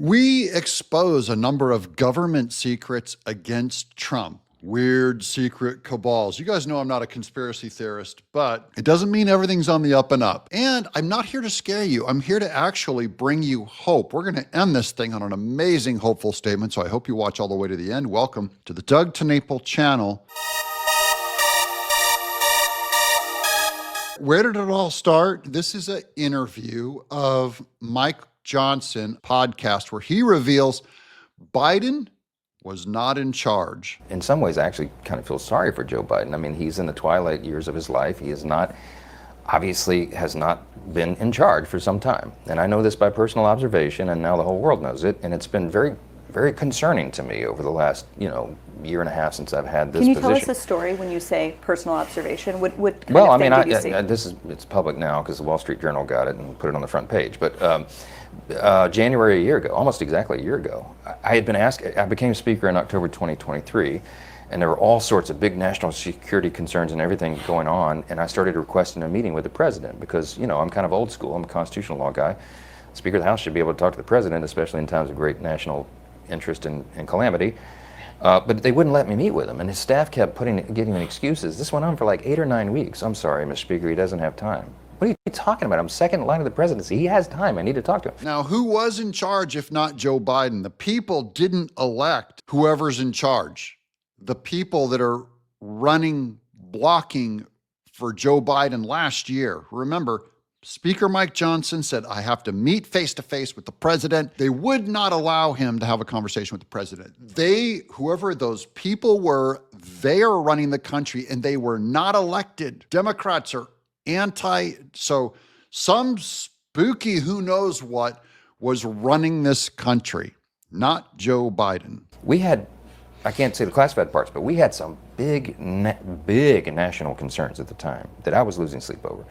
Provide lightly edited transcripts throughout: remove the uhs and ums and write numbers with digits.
We expose a number of government secrets against Trump. Weird secret cabals. You guys know I'm not a conspiracy theorist, but it doesn't mean everything's on the up and up. And I'm not here to scare you. I'm here to actually bring you hope. We're going to end this thing on an amazing, hopeful statement. So I hope you watch all the way to the end. Welcome to the Doug TenNapel channel. Where did it all start? This is an interview of Mike Johnson podcast where he reveals Biden was not in charge. In some ways, I actually kind of feel sorry for Joe Biden. I mean, he's in the twilight years of his life. He is not, obviously has not been in charge for some time. And I know this by personal observation, and now the whole world knows it. And it's been very, very concerning to me over the last, year and a half since I've had this position. Can you tell us a story when you say personal observation? What kind well, of I mean, thing did you see? it's public now because the Wall Street Journal got it and put it on the front page. But January a year ago, almost exactly a year ago, I became Speaker in October 2023, and there were all sorts of big national security concerns and everything going on, and I started requesting a meeting with the president because, I'm kind of old school. I'm a constitutional law guy. Speaker of the House should be able to talk to the president, especially in times of great national interest and calamity. But they wouldn't let me meet with him, and his staff kept giving me excuses. This went on for like 8 or 9 weeks. I'm sorry, Mr. Speaker, he doesn't have time. What are you talking about? I'm second in line of the presidency. He has time. I need to talk to him. Now, who was in charge if not Joe Biden? The people didn't elect whoever's in charge. The people that are blocking for Joe Biden last year. Remember, Speaker Mike Johnson said, I have to meet face-to-face with the president. They would not allow him to have a conversation with the president. Whoever those people were, they are running the country, and they were not elected. Democrats are so some spooky who knows what was running this country, not Joe Biden. We had, I can't say the classified parts, but we had some big national concerns at the time that I was losing sleep over.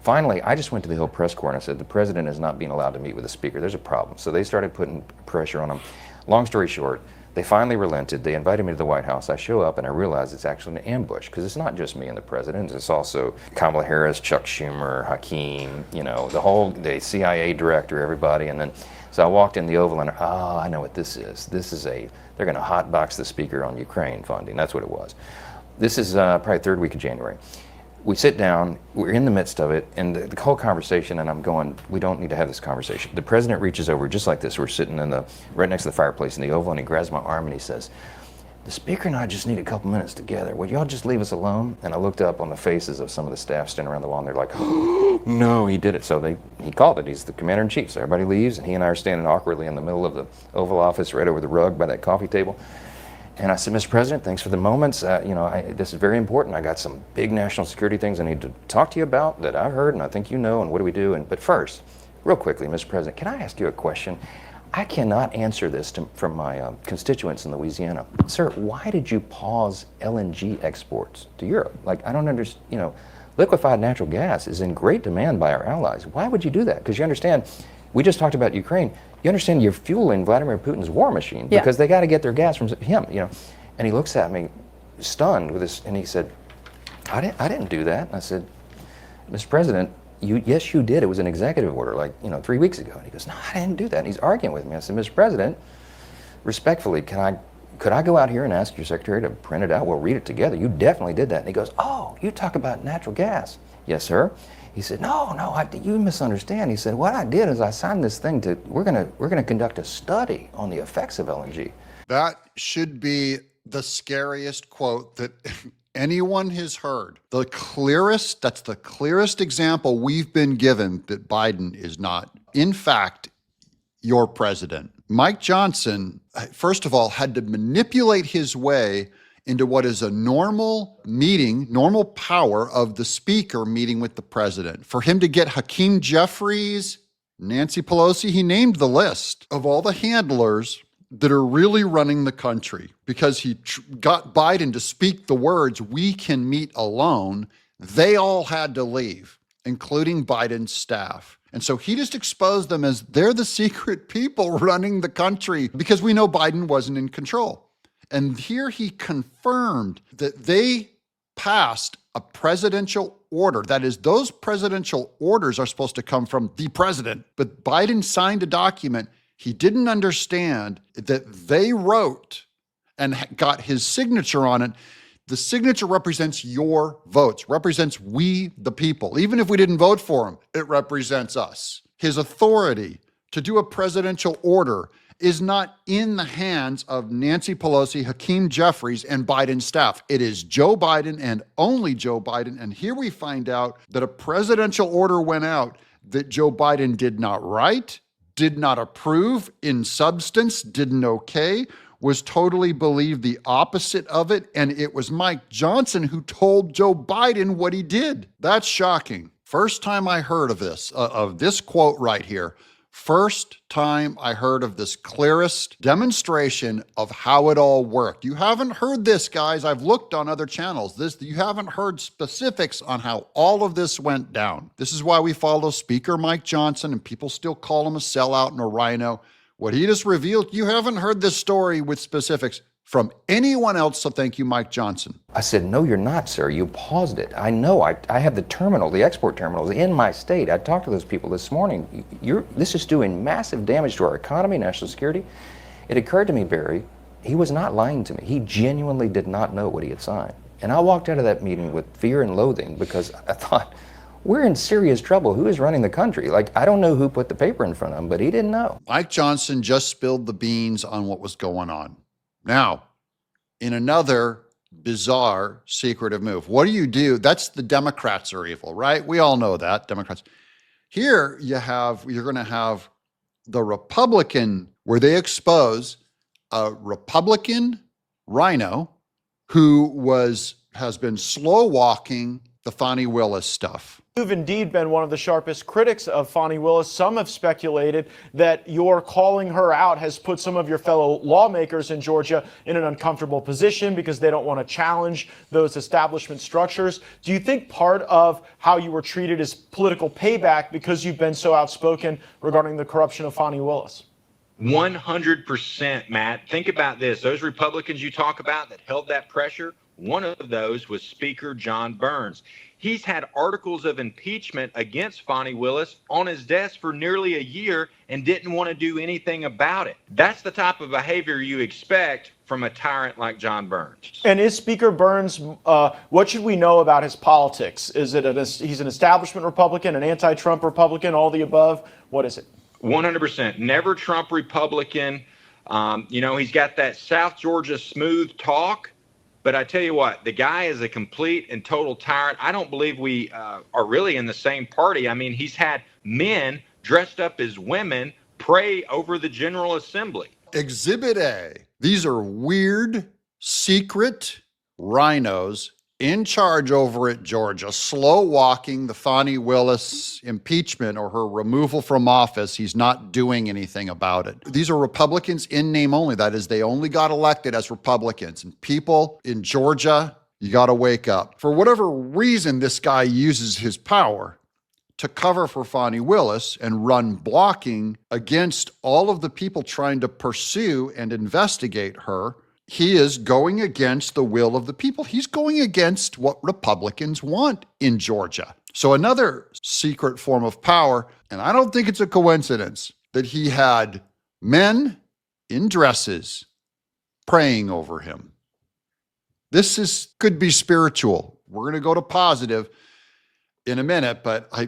Finally, I just went to the Hill press corps and I said, the president is not being allowed to meet with the speaker. There's a problem. So they started putting pressure on him. Long story short, they finally relented. They invited me to the White House. I show up and I realize it's actually an ambush because it's not just me and the president. It's also Kamala Harris, Chuck Schumer, Hakeem, the CIA director, everybody. And then, so I walked in the Oval and, I know what this is. They're going to hotbox the speaker on Ukraine funding. That's what it was. This is probably third week of January. We sit down, we're in the midst of it, and the whole conversation, and I'm going, we don't need to have this conversation. The president reaches over just like this. We're sitting right next to the fireplace in the Oval, and he grabs my arm and he says, the speaker and I just need a couple minutes together. Would y'all just leave us alone? And I looked up on the faces of some of the staff standing around the wall, and they're like, oh, no, he did it. So he called it. He's the commander-in-chief. So everybody leaves, and he and I are standing awkwardly in the middle of the Oval Office right over the rug by that coffee table. And I said, Mr. President, thanks for the moments. This is very important. I got some big national security things I need to talk to you about that I've heard, and I think you know, and what do we do? But first, real quickly, Mr. President, can I ask you a question? I cannot answer this from my constituents in Louisiana. Sir, why did you pause LNG exports to Europe? I don't understand, liquefied natural gas is in great demand by our allies. Why would you do that? Because you understand, we just talked about Ukraine. You understand you're fueling Vladimir Putin's war machine because they got to get their gas from him, And he looks at me stunned with this, and he said, I didn't do that. And I said, Mr. President, yes, you did. It was an executive order 3 weeks ago. And he goes, no, I didn't do that. And he's arguing with me. I said, Mr. President, respectfully, could I go out here and ask your secretary to print it out? We'll read it together. You definitely did that. And he goes, oh, you talk about natural gas. Yes, sir. He said, no, you misunderstand. He said, what I did is I signed this thing we're gonna conduct a study on the effects of LNG. That should be the scariest quote that anyone has heard. That's the clearest example we've been given that Biden is not, in fact, your president. Mike Johnson, first of all, had to manipulate his way into what is a normal power of the speaker meeting with the president. For him to get Hakeem Jeffries, Nancy Pelosi, he named the list of all the handlers that are really running the country because he got Biden to speak the words, we can meet alone. They all had to leave, including Biden's staff. And so he just exposed them as they're the secret people running the country because we know Biden wasn't in control. And here he confirmed that they passed a presidential order. That is, those presidential orders are supposed to come from the president. But Biden signed a document He didn't understand that they wrote and got his signature on it. The signature represents your votes, represents we, the people. Even if we didn't vote for him, it represents us. His authority to do a presidential order is not in the hands of Nancy Pelosi, Hakeem Jeffries, and Biden's staff. It is Joe Biden and only Joe Biden. And here we find out that a presidential order went out that Joe Biden did not write, did not approve, in substance, didn't okay, was totally believed the opposite of it. And it was Mike Johnson who told Joe Biden what he did. That's shocking. First time I heard of this quote right here. First time I heard of this clearest demonstration of how it all worked. You haven't heard this, guys. I've looked on other channels. You haven't heard specifics on how all of this went down. This is why we follow Speaker Mike Johnson, and people still call him a sellout and a rhino. What he just revealed, you haven't heard this story with specifics from anyone else, so thank you, Mike Johnson. I said, no, you're not, sir. You paused it. I know. I have the terminal, the export terminals in my state. I talked to those people this morning. This is doing massive damage to our economy, national security. It occurred to me, Barry, he was not lying to me. He genuinely did not know what he had signed. And I walked out of that meeting with fear and loathing because I thought, we're in serious trouble. Who is running the country? Like, I don't know who put the paper in front of him, but he didn't know. Mike Johnson just spilled the beans on what was going on. Now, in another bizarre, secretive move, what do? That's the Democrats are evil, right? We all know that, Democrats. Here you're going to have the Republican, where they expose a Republican rhino who has been slow walking the Fani Willis stuff. You've indeed been one of the sharpest critics of Fani Willis. Some have speculated that your calling her out has put some of your fellow lawmakers in Georgia in an uncomfortable position because they don't want to challenge those establishment structures. Do you think part of how you were treated is political payback because you've been so outspoken regarding the corruption of Fani Willis? 100%, Matt. Think about this. Those Republicans you talk about that held that pressure, one of those was Speaker John Burns. He's had articles of impeachment against Fani Willis on his desk for nearly a year and didn't want to do anything about it. That's the type of behavior you expect from a tyrant like John Burns. And is Speaker Burns, what should we know about his politics? Is it he's an establishment Republican, an anti-Trump Republican, all the above? What is it? 100%. Never Trump Republican. He's got that South Georgia smooth talk. But I tell you what, the guy is a complete and total tyrant. I don't believe we are really in the same party. I mean, he's had men dressed up as women pray over the General Assembly. Exhibit A. These are weird, secret rhinos in charge over at Georgia, slow walking the Fani Willis impeachment or her removal from office. He's not doing anything about it. These are Republicans in name only. That is, they only got elected as Republicans. And people in Georgia, you got to wake up. For whatever reason, this guy uses his power to cover for Fani Willis and run blocking against all of the people trying to pursue and investigate her. He is going against the will of the people. He's going against what Republicans want in Georgia. So another secret form of power, and I don't think it's a coincidence that he had men in dresses praying over him. This could be spiritual. We're going to go to positive in a minute, but I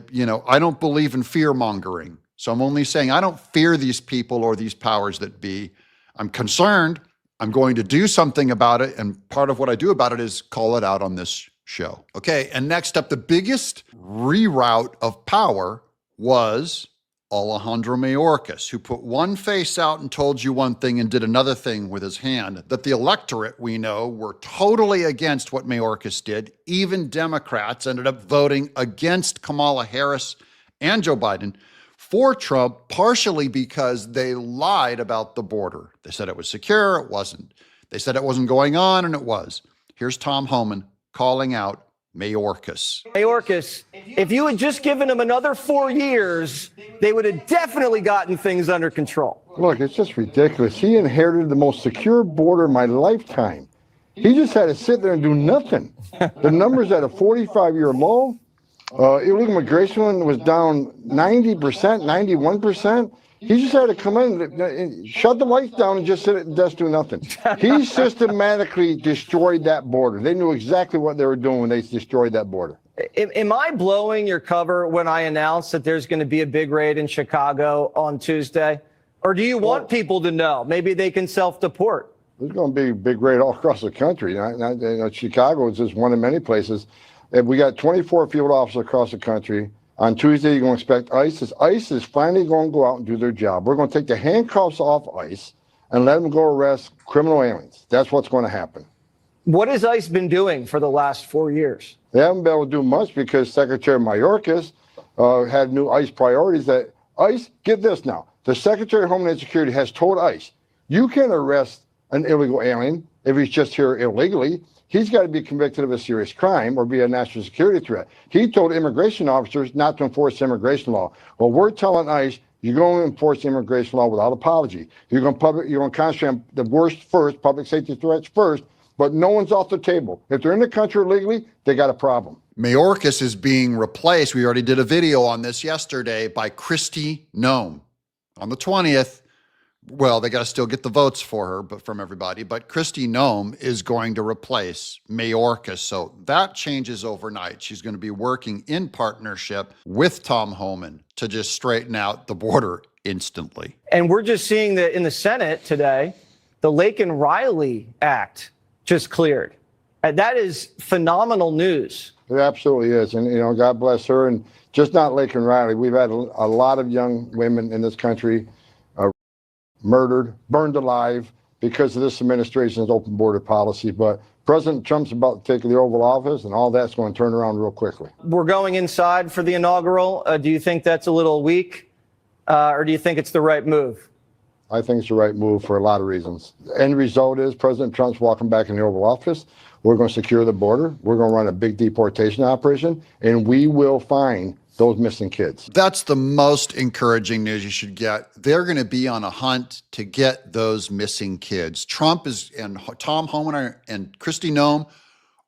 don't believe in fear mongering. So I'm only saying I don't fear these people or these powers that be. I'm concerned. I'm going to do something about it, and part of what I do about it is call it out on this show. Okay, and next up, the biggest reroute of power was Alejandro Mayorkas, who put one face out and told you one thing and did another thing with his hand, that the electorate, we know, were totally against what Mayorkas did. Even Democrats ended up voting against Kamala Harris and Joe Biden for Trump, partially because they lied about the border. They said it was secure, it wasn't. They said it wasn't going on, and it was. Here's Tom Homan calling out Mayorkas. Mayorkas, if you had just given him another 4 years, they would have definitely gotten things under control. Look, it's just ridiculous. He inherited the most secure border in my lifetime. He just had to sit there and do nothing. The number's at a 45-year low. Illegal immigration was down 90%, 91%. He just had to come in, and shut the lights down, and just sit at the desk, do nothing. He systematically destroyed that border. They knew exactly what they were doing when they destroyed that border. Am I blowing your cover when I announce that there's going to be a big raid in Chicago on Tuesday? Or do you want people to know? Maybe they can self-deport. There's going to be a big raid all across the country. Chicago is just one of many places. And we got 24 field officers across the country. On Tuesday, you're going to expect ICE. ICE is finally going to go out and do their job. We're going to take the handcuffs off ICE and let them go arrest criminal aliens. That's what's going to happen. What has ICE been doing for the last 4 years? They haven't been able to do much because Secretary Mayorkas had new ICE priorities. That ICE, get this now, the Secretary of Homeland Security has told ICE, you can arrest an illegal alien if he's just here illegally. He's got to be convicted of a serious crime or be a national security threat. He told immigration officers not to enforce immigration law. Well, we're telling ICE, you're going to enforce immigration law without apology. You're going to concentrate on the worst first, public safety threats first, but no one's off the table. If they're in the country illegally, they got a problem. Mayorkas is being replaced. We already did a video on this yesterday by Kristi Noem. On the 20th, well, they got to still get the votes for her, but from everybody. But Kristi Noem is going to replace Mayorkas. So that changes overnight. She's going to be working in partnership with Tom Homan to just straighten out the border instantly. And we're just seeing that in the Senate today, the Laken Riley Act just cleared. And that is phenomenal news. It absolutely is. And, God bless her. And just not Laken Riley. We've had a lot of young women in this country murdered, burned alive because of this administration's open border policy. But President Trump's about to take the Oval Office, and all that's going to turn around real quickly. We're going inside for the inaugural. Do you think that's a little weak, or do you think it's the right move? I think it's the right move for a lot of reasons. The end result is President Trump's walking back in the Oval Office. We're going to secure the border. We're going to run a big deportation operation, and we will find those missing kids. That's the most encouraging news you should get. They're going to be on a hunt to get those missing kids. Trump is, and Tom Homan and Kristi Noem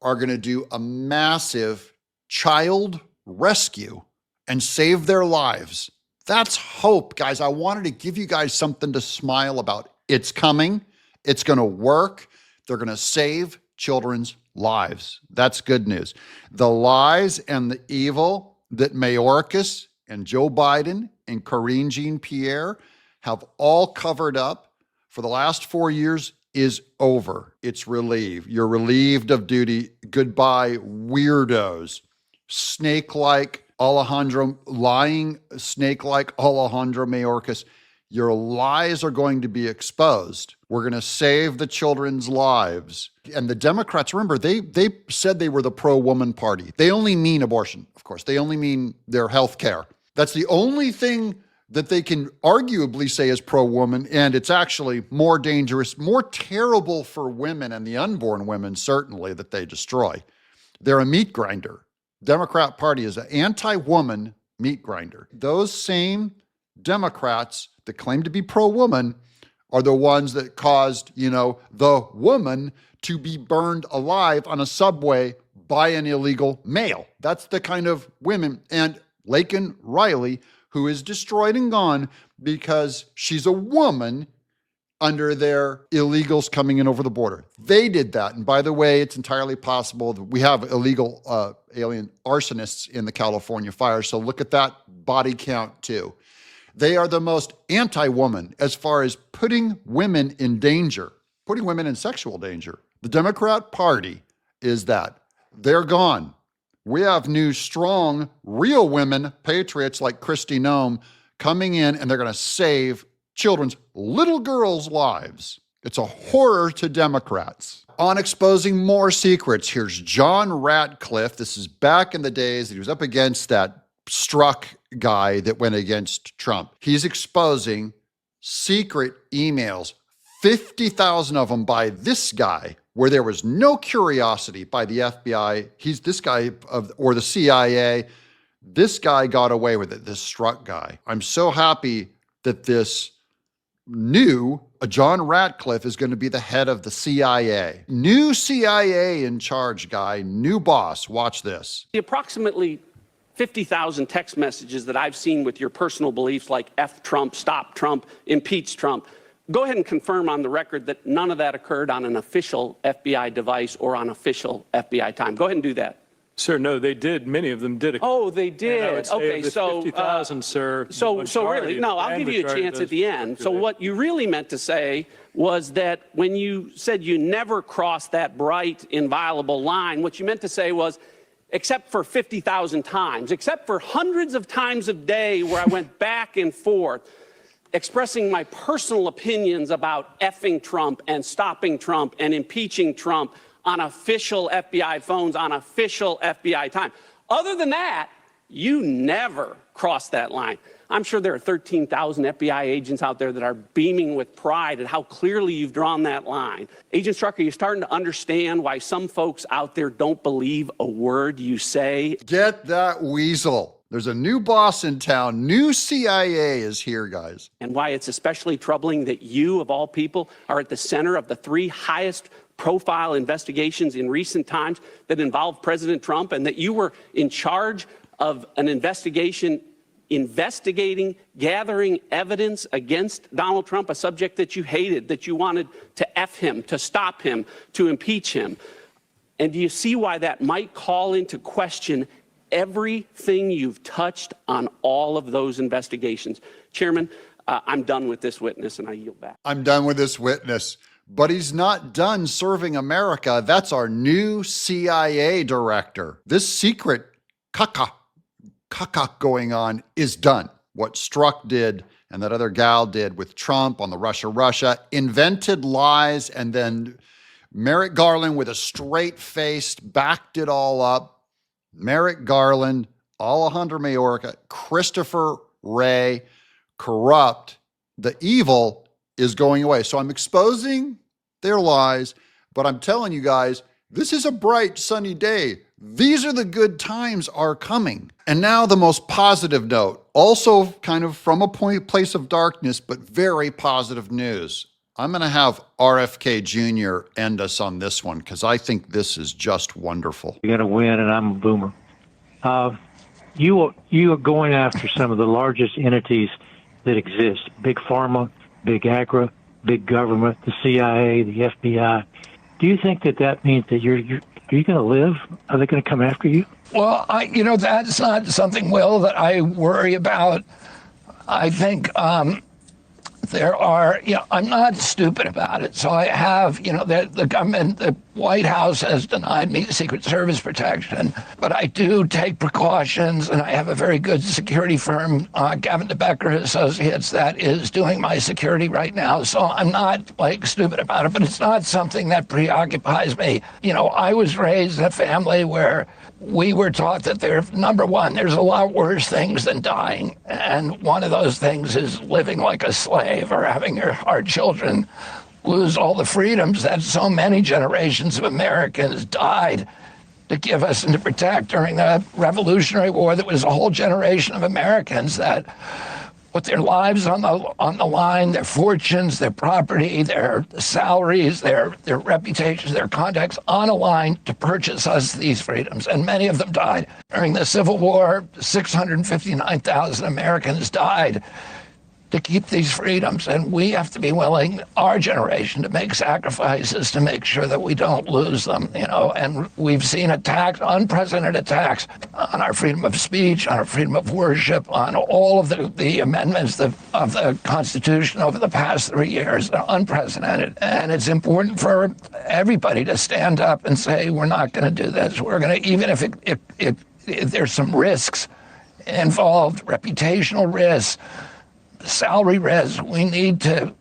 are going to do a massive child rescue and save their lives. That's hope, guys. I wanted to give you guys something to smile about. It's coming. It's going to work. They're going to save children's lives. That's good news. The lies and the evil that Mayorkas and Joe Biden and Karine Jean-Pierre have all covered up for the last 4 years is over. It's relieved. You're relieved of duty. Goodbye, weirdos. Snake-like Alejandro, lying snake-like Alejandro Mayorkas. Your lies are going to be exposed. We're going to save the children's lives. And the Democrats, remember, they said they were the pro-woman party. They only mean abortion, of course. They only mean their health care. That's the only thing that they can arguably say is pro-woman, and it's actually more dangerous, more terrible for women and the unborn women, certainly, that they destroy. They're a meat grinder. Democrat Party is an anti-woman meat grinder. Those same Democrats that claim to be pro-woman are the ones that caused, the woman to be burned alive on a subway by an illegal male. That's the kind of women. And Laken Riley, who is destroyed and gone because she's a woman under their illegals coming in over the border. They did that. And by the way, it's entirely possible that we have illegal alien arsonists in the California fire. So look at that body count too. They are the most anti-woman as far as putting women in danger, putting women in sexual danger. The Democrat Party is that. They're gone. We have new, strong, real women, patriots like Kristi Noem, coming in, and they're going to save children's, little girls' lives. It's a horror to Democrats. On exposing more secrets, here's John Ratcliffe. This is back in the days that he was up against that Struck guy that went against Trump. He's exposing secret emails, 50,000 of them by this guy, where there was no curiosity by the FBI. He's this guy or the CIA. This guy got away with it, this Struck guy. I'm so happy that this new John Ratcliffe is going to be the head of the CIA. New CIA in charge guy, new boss. Watch this. Approximately 50,000 text messages that I've seen with your personal beliefs like F Trump, stop Trump, impeach Trump. Go ahead and confirm on the record that none of that occurred on an official FBI device or on official FBI time. Go ahead and do that. Sir, no, they did. Many of them did. Oh, they And I did. would say Okay, of the so 50,000, sir. So majority really, of no, the I'll give you a majority of chance those at the end. So what you really meant to say was that when you said you never crossed that bright, inviolable line, what you meant to say was, except for 50,000 times, except for hundreds of times a day where I went back and forth, expressing my personal opinions about effing Trump and stopping Trump and impeaching Trump on official FBI phones, on official FBI time. Other than that, you never crossed that line. I'm sure there are 13,000 FBI agents out there that are beaming with pride at how clearly you've drawn that line. Agent Strzok, are you starting to understand why some folks out there don't believe a word you say? Get that weasel. There's a new boss in town. New CIA is here, guys. And why it's especially troubling that you, of all people, are at the center of the 3 highest profile investigations in recent times that involve President Trump, and that you were in charge of an investigation investigating, gathering evidence against Donald Trump, a subject that you hated, that you wanted to F him, to stop him, to impeach him. And do you see why that might call into question everything you've touched on all of those investigations? Chairman, I'm done with this witness and I yield back. I'm done with this witness. But he's not done serving America. That's our new CIA director. This secret caca going on is done. What Strzok did and that other gal did with Trump on the Russia, invented lies, and then Merrick Garland with a straight face backed it all up. Merrick Garland, Alejandro Mayorkas, Christopher Wray, corrupt. The evil is going away. So I'm exposing their lies, but I'm telling you guys, this is a bright, sunny day. These are the good times are coming. And now the most positive note, also kind of from a place of darkness, but very positive news. I'm going to have RFK Jr. end us on this one because I think this is just wonderful. You're going to win, and I'm a boomer. You are going after some of the largest entities that exist: big pharma, big agri, big government, the CIA, the FBI. Do you think that means that are you going to live? Are they going to come after you? Well, that's not something, Will, that I worry about. I think there are, I'm not stupid about it. So I have, the government, the White House has denied me Secret Service protection, but I do take precautions, and I have a very good security firm, Gavin DeBecker Associates, that is doing my security right now. So I'm not stupid about it, but it's not something that preoccupies me. I was raised in a family where we were taught that number one, there's a lot worse things than dying. And one of those things is living like a slave or having our children lose all the freedoms that so many generations of Americans died to give us and to protect during the Revolutionary War. There was a whole generation of Americans that put their lives on the line, their fortunes, their property, their salaries, their reputations, their contacts on a line to purchase us these freedoms. And many of them died. During the Civil War, 659,000 Americans died to keep these freedoms. And we have to be willing, our generation, to make sacrifices to make sure that we don't lose them, And we've seen attacks, unprecedented attacks on our freedom of speech, on our freedom of worship, on all of the amendments of the Constitution over the past 3 years. They're unprecedented. And it's important for everybody to stand up and say, we're not going to do this. We're going to, even if there's some risks involved, reputational risks, salary res, we need to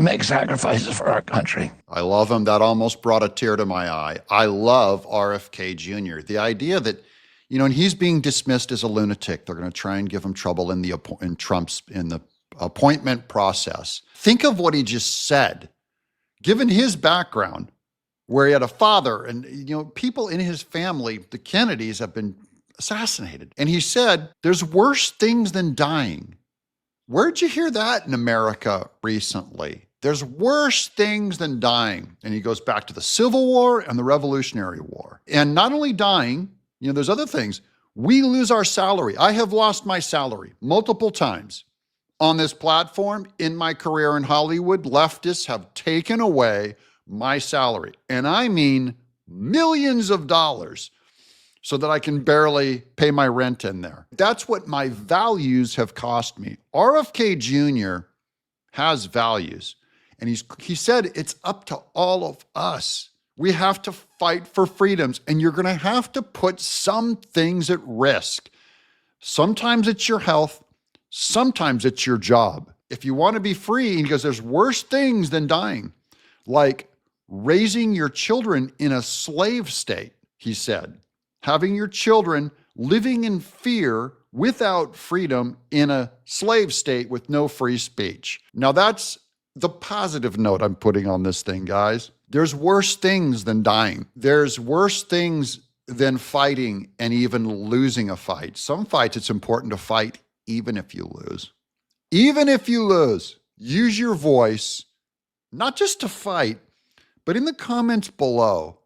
make sacrifices for our country. I love him. That almost brought a tear to my eye. I love RFK Jr. The idea that, and he's being dismissed as a lunatic. They're going to try and give him trouble in the appointment process. Think of what he just said. Given his background, where he had a father and, people in his family, the Kennedys, have been assassinated. And he said, there's worse things than dying. Where'd you hear that in America recently? There's worse things than dying. And he goes back to the Civil War and the Revolutionary War. And not only dying, there's other things. We lose our salary. I have lost my salary multiple times on this platform. In my career in Hollywood, leftists have taken away my salary. And I mean millions of dollars so that I can barely pay my rent in there. That's what my values have cost me. RFK Jr. has values. And he said it's up to all of us. We have to fight for freedoms, and you're going to have to put some things at risk. Sometimes it's your health. Sometimes it's your job. If you want to be free, he goes, there's worse things than dying, like raising your children in a slave state, he said. Having your children living in fear without freedom in a slave state with no free speech. Now that's the positive note I'm putting on this thing, guys. There's worse things than dying. There's worse things than fighting and even losing a fight. Some fights, it's important to fight even if you lose. Even if you lose, use your voice, not just to fight, but in the comments below,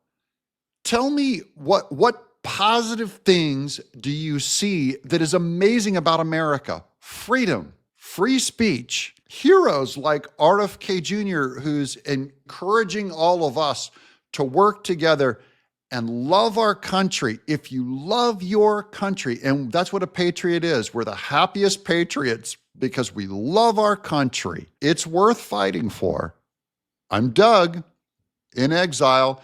tell me what positive things do you see that is amazing about America? Freedom, free speech, heroes like RFK Jr., who's encouraging all of us to work together and love our country. If you love your country, and that's what a patriot is, we're the happiest patriots because we love our country. It's worth fighting for. I'm Doug, in exile.